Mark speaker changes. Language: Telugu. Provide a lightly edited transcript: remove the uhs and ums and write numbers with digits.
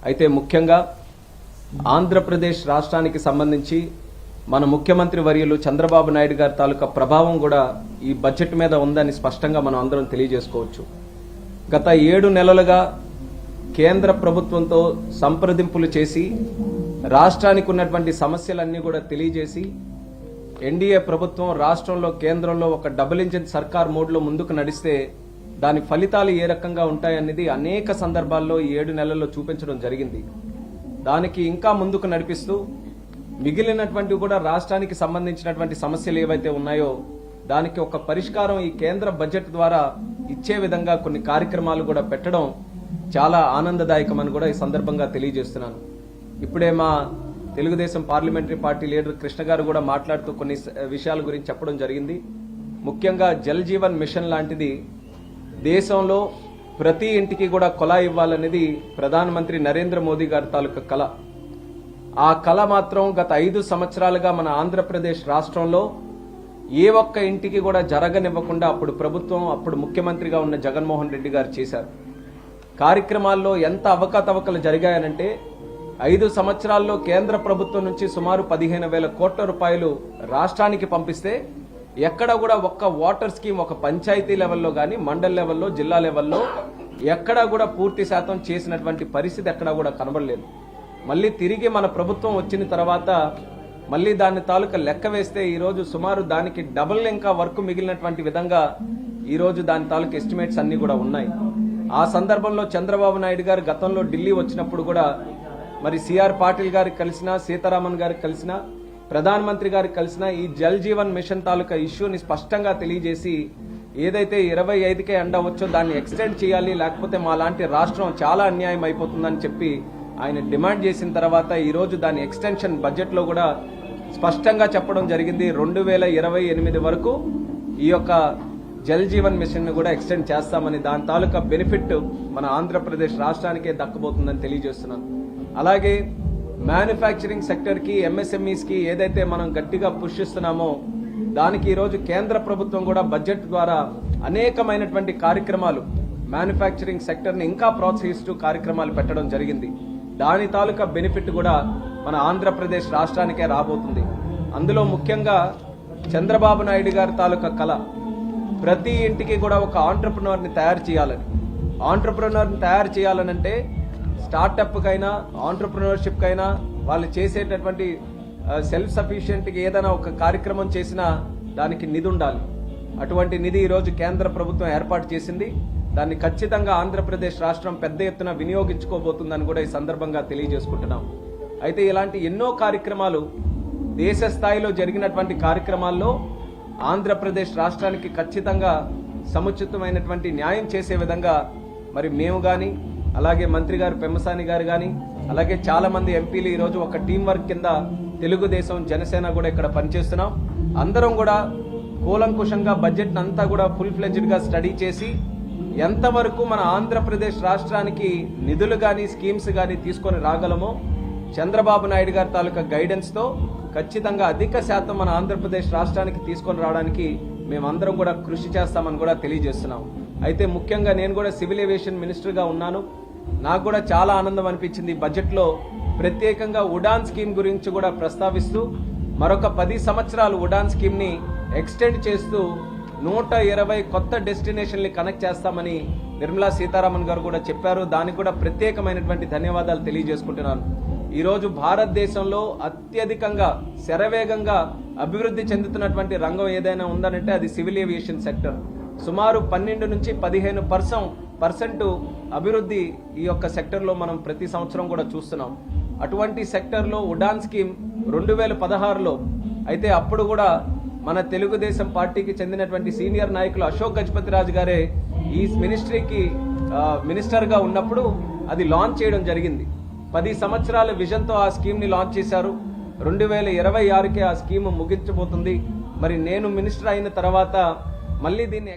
Speaker 1: అయితే ముఖ్యంగా ఆంధ్రప్రదేశ్ రాష్ట్రానికి సంబంధించి మన ముఖ్యమంత్రి వర్యులు చంద్రబాబు నాయుడు గారి తాలూకా ప్రభావం కూడా ఈ బడ్జెట్ మీద ఉందని స్పష్టంగా మనం అందరం తెలియజేసుకోవచ్చు. గత 7 నెలలుగా కేంద్ర ప్రభుత్వంతో సంప్రదింపులు చేసి రాష్ట్రానికి ఉన్నటువంటి సమస్యలన్నీ కూడా తెలియజేసి ఎన్డీఏ ప్రభుత్వం రాష్ట్రంలో కేంద్రంలో ఒక డబుల్ ఇంజిన్ సర్కార్ మోడ్లో ముందుకు నడిస్తే దాని ఫలితాలు ఏ రకంగా ఉంటాయనేది అనేక సందర్భాల్లో ఈ 7 నెలల్లో చూపించడం జరిగింది. దానికి ఇంకా ముందుకు నడిపిస్తూ మిగిలినటువంటి కూడా రాష్ట్రానికి సంబంధించినటువంటి సమస్యలు ఏవైతే ఉన్నాయో దానికి ఒక పరిష్కారం ఈ కేంద్ర బడ్జెట్ ద్వారా ఇచ్చే విధంగా కొన్ని కార్యక్రమాలు కూడా పెట్టడం చాలా ఆనందదాయకమని కూడా ఈ సందర్భంగా తెలియజేస్తున్నాను. ఇప్పుడే మా Telugu Desam parliamentary party leader Krishna గారు కూడా మాట్లాడుతూ కొన్ని విషయాల గురించి చెప్పడం జరిగింది. ముఖ్యంగా జల్ జీవన్ మిషన్ లాంటిది దేశంలో ప్రతి ఇంటికి కూడా కుళాయి ఇవ్వాలనేది ప్రధానమంత్రి నరేంద్ర మోదీ గారి తాలూకా కళ. ఆ కళ మాత్రం గత 5 సంవత్సరాలుగా మన ఆంధ్రప్రదేశ్ రాష్ట్రంలో ఏ ఒక్క ఇంటికి కూడా జరగనివ్వకుండా అప్పుడు ప్రభుత్వం, అప్పుడు ముఖ్యమంత్రిగా ఉన్న జగన్మోహన్ రెడ్డి గారు చేశారు. కార్యక్రమాల్లో ఎంత అవకతవకలు జరిగాయనంటే 5 సంవత్సరాల్లో కేంద్ర ప్రభుత్వం నుంచి సుమారు 15,000 కోట్ల రూపాయలు రాష్ట్రానికి పంపిస్తే ఎక్కడ కూడా ఒక్క వాటర్ స్కీమ్ ఒక పంచాయతీ లెవెల్లో కానీ మండల్ లెవెల్లో జిల్లా లెవెల్లో ఎక్కడా కూడా పూర్తి శాతం చేసినటువంటి పరిస్థితి ఎక్కడా కూడా కనబడలేదు. మళ్ళీ తిరిగి మన ప్రభుత్వం వచ్చిన తర్వాత మళ్ళీ దాని తాలూకా లెక్క వేస్తే ఈరోజు సుమారు దానికి డబుల్ ఇంకా వర్క్ మిగిలినటువంటి విధంగా ఈరోజు దాని తాలూకా ఎస్టిమేట్స్ అన్ని కూడా ఉన్నాయి. ఆ సందర్భంలో చంద్రబాబు నాయుడు గారు గతంలో ఢిల్లీ వచ్చినప్పుడు కూడా మరి సిఆర్ పాటిల్ గారికి కలిసినా, సీతారామన్ గారికి కలిసినా, ప్రధానమంత్రి గారికి కలిసినా ఈ జల్ జీవన్ మిషన్ తాలూకా ఇష్యూని స్పష్టంగా తెలియజేసి ఏదైతే 25కే ఎండ్ అవ్వచ్చో దాన్ని ఎక్స్టెండ్ చేయాలి, లేకపోతే మా లాంటి రాష్ట్రం చాలా అన్యాయం అయిపోతుందని చెప్పి ఆయన డిమాండ్ చేసిన తర్వాత ఈరోజు దాని ఎక్స్టెన్షన్ బడ్జెట్లో కూడా స్పష్టంగా చెప్పడం జరిగింది. 2028 వరకు ఈ యొక్క జల్ జీవన్ మిషన్ ను కూడా ఎక్స్టెండ్ చేస్తామని, దాని తాలూకా బెనిఫిట్ మన ఆంధ్రప్రదేశ్ రాష్ట్రానికే దక్కబోతుందని తెలియజేస్తున్నాను. అలాగే మ్యానుఫ్యాక్చరింగ్ సెక్టర్ కి, ఎంఎస్ఎంఈస్ కి ఏదైతే మనం గట్టిగా పుష్ ఇస్తున్నామో దానికి ఈరోజు కేంద్ర ప్రభుత్వం కూడా బడ్జెట్ ద్వారా అనేకమైనటువంటి కార్యక్రమాలు మ్యానుఫ్యాక్చరింగ్ సెక్టర్ ని ఇంకా ప్రోత్సహిస్తూ కార్యక్రమాలు పెట్టడం జరిగింది. దాని తాలూకా బెనిఫిట్ కూడా మన ఆంధ్రప్రదేశ్ రాష్ట్రానికే రాబోతుంది. అందులో ముఖ్యంగా చంద్రబాబు నాయుడు గారి తాలూకా కళ ప్రతి ఇంటికి కూడా ఒక ఆంట్రప్రెన్యూర్ని తయారు చేయాలని. ఆంట్రప్రెన్యూర్ని తయారు చేయాలనంటే స్టార్టప్కైనా ఆంట్రప్రెన్యూర్షిప్కైనా వాళ్ళు చేసేటటువంటి సెల్ఫ్ సఫిషియెంట్కి ఏదైనా ఒక కార్యక్రమం చేసినా దానికి నిధి ఉండాలి. అటువంటి నిధి ఈరోజు కేంద్ర ప్రభుత్వం ఏర్పాటు చేసింది. దాన్ని ఖచ్చితంగా ఆంధ్రప్రదేశ్ రాష్ట్రం పెద్ద ఎత్తున వినియోగించుకోబోతుందని కూడా ఈ సందర్భంగా తెలియజేసుకుంటున్నాం. అయితే ఇలాంటి ఎన్నో కార్యక్రమాలు దేశ స్థాయిలో జరిగినటువంటి కార్యక్రమాల్లో ఆంధ్రప్రదేశ్ రాష్ట్రానికి ఖచ్చితంగా సముచితమైనటువంటి న్యాయం చేసే విధంగా మరి మేము కానీ, అలాగే మంత్రి గారు పెమ్మసాని గారు కానీ, అలాగే చాలా మంది ఎంపీలు ఈరోజు ఒక టీం వర్క్ కింద తెలుగుదేశం, జనసేన కూడా ఇక్కడ పనిచేస్తున్నాం. అందరం కూడా కూలంకుషంగా బడ్జెట్ అంతా కూడా ఫుల్ ఫ్లెడ్జ్డ్ గా స్టడీ చేసి ఎంతవరకు మన ఆంధ్రప్రదేశ్ రాష్ట్రానికి నిధులు కానీ, స్కీమ్స్ కానీ తీసుకొని రాగలమో చంద్రబాబు నాయుడు గారి తాలూకా గైడెన్స్ తో ఖచ్చితంగా అధిక శాతం మన ఆంధ్రప్రదేశ్ రాష్ట్రానికి తీసుకొని రావడానికి మేమందరం కూడా కృషి చేస్తామని కూడా తెలియజేస్తున్నాం. అయితే ముఖ్యంగా నేను కూడా సివిల్ ఏవియేషన్ మినిస్టర్గా ఉన్నాను. నాకు కూడా చాలా ఆనందం అనిపించింది. బడ్జెట్లో ప్రత్యేకంగా ఉడాన్ స్కీమ్ గురించి కూడా ప్రస్తావిస్తూ మరొక 10 సంవత్సరాలు ఉడాన్ స్కీమ్ ని ఎక్స్టెండ్ చేస్తూ 120 కొత్త డెస్టినేషన్లు కనెక్ట్ చేస్తామని నిర్మలా సీతారామన్ గారు కూడా చెప్పారు. దానికి కూడా ప్రత్యేకమైనటువంటి ధన్యవాదాలు తెలియజేసుకుంటున్నాను. ఈరోజు భారతదేశంలో అత్యధికంగా శరవేగంగా అభివృద్ధి చెందుతున్నటువంటి రంగం ఏదైనా ఉందనంటే అది సివిల్ ఏవియేషన్ సెక్టర్. సుమారు 12 నుంచి 15% అభివృద్ధి ఈ యొక్క సెక్టర్లో మనం ప్రతి సంవత్సరం కూడా చూస్తున్నాం. అటువంటి సెక్టర్లో ఉడాన్ స్కీమ్ 2016లో అయితే అప్పుడు కూడా మన తెలుగుదేశం పార్టీకి చెందినటువంటి సీనియర్ నాయకులు అశోక్ గజపతి రాజు గారే ఈ మినిస్ట్రీకి మినిస్టర్గా ఉన్నప్పుడు అది లాంచ్ చేయడం జరిగింది. 10 సంవత్సరాల విజన్తో ఆ స్కీమ్ని లాంచ్ చేశారు. 2026కే ఆ స్కీమ్ ముగించబోతుంది. మరి నేను మినిస్టర్ అయిన తర్వాత మళ్ళీ దీన్ని